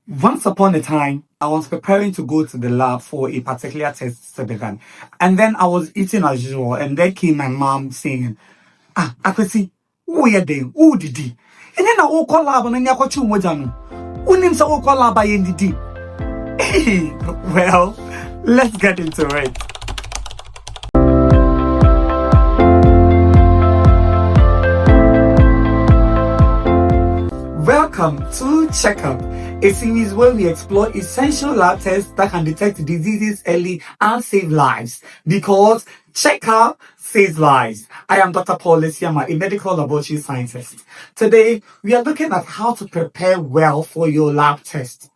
Once upon a time, I was preparing to go to the lab for a particular test to be done. And then I was eating as usual, and then came my mom saying, I could see, who you there? Who did he? And then I woke up lab and I got two more done. Who names I woke up lab by NDD? Hey, well, let's get into it. Welcome to Checkup, a series where we explore essential lab tests that can detect diseases early and save lives. Because Checkup saves lives. I am Dr. Paul Lesiama, a medical laboratory scientist. Today, we are looking at how to prepare well for your lab test.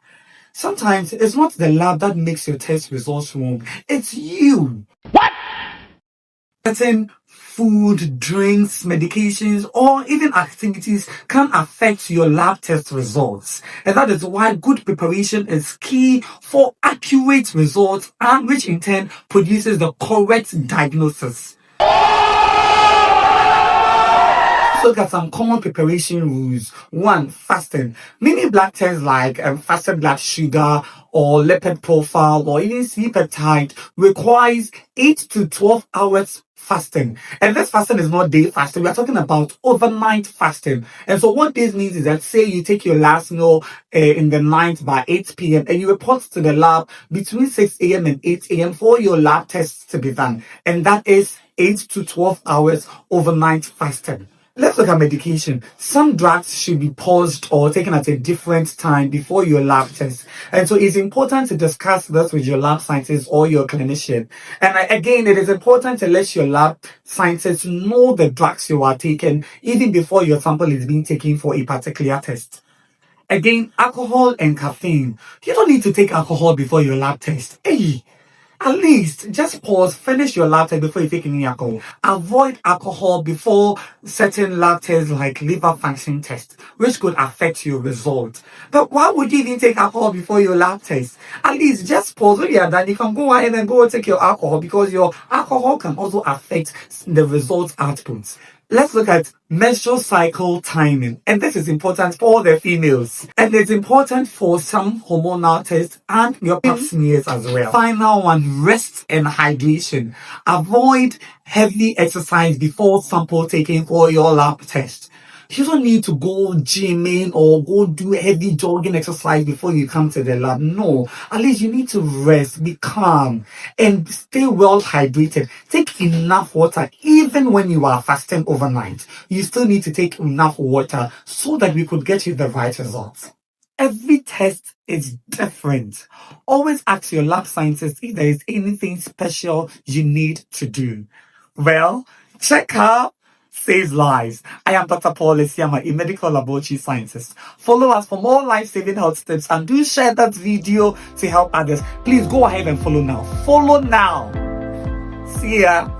Sometimes it's not the lab that makes your test results wrong, it's you. What? Certain food, drinks, medications, or even activities can affect your lab test results. And that is why good preparation is key for accurate results, and which in turn produces the correct diagnosis. Let's look at some common preparation rules. 1. Fasting. Many blood tests like fasted blood sugar or lipid profile or even C-peptide requires 8 to 12 hours fasting. And this fasting is not day fasting. We are talking about overnight fasting. And so what this means is that, say you take your last meal in the night by 8 p.m. and you report to the lab between 6 a.m. and 8 a.m. for your lab tests to be done. And that is 8 to 12 hours overnight fasting. Let's look at medication. Some drugs should be paused or taken at a different time before your lab test. And so it's important to discuss this with your lab scientist or your clinician. And again, it is important to let your lab scientist know the drugs you are taking even before your sample is being taken for a particular test. Again, alcohol and caffeine. You don't need to take alcohol before your lab test. Hey! At least just pause, finish your lab test before you take any alcohol. Avoid alcohol before certain lab tests like liver function test, which could affect your result. But why would you even take alcohol before your lab test? At least just pause. When you are done, you can go ahead and go take your alcohol, because your alcohol can also affect the results outputs. Let's look at menstrual cycle timing. And this is important for the females. And it's important for some hormonal tests and your pap smears as well. Final one, rest and hydration. Avoid heavy exercise before sample taking for your lab test. You don't need to go gymming or go do heavy jogging exercise before you come to the lab. No, at least you need to rest, be calm, and stay well hydrated. Take enough water. Even when you are fasting overnight, you still need to take enough water so that we could get you the right results. Every test is different. Always ask your lab scientist if there is anything special you need to do. Well, check out saves lives. I am Dr. Paul Lesiama, a medical laboratory scientist. Follow us for more life-saving health tips, and do share that video to help others. Please go ahead and follow now. Follow now. See ya.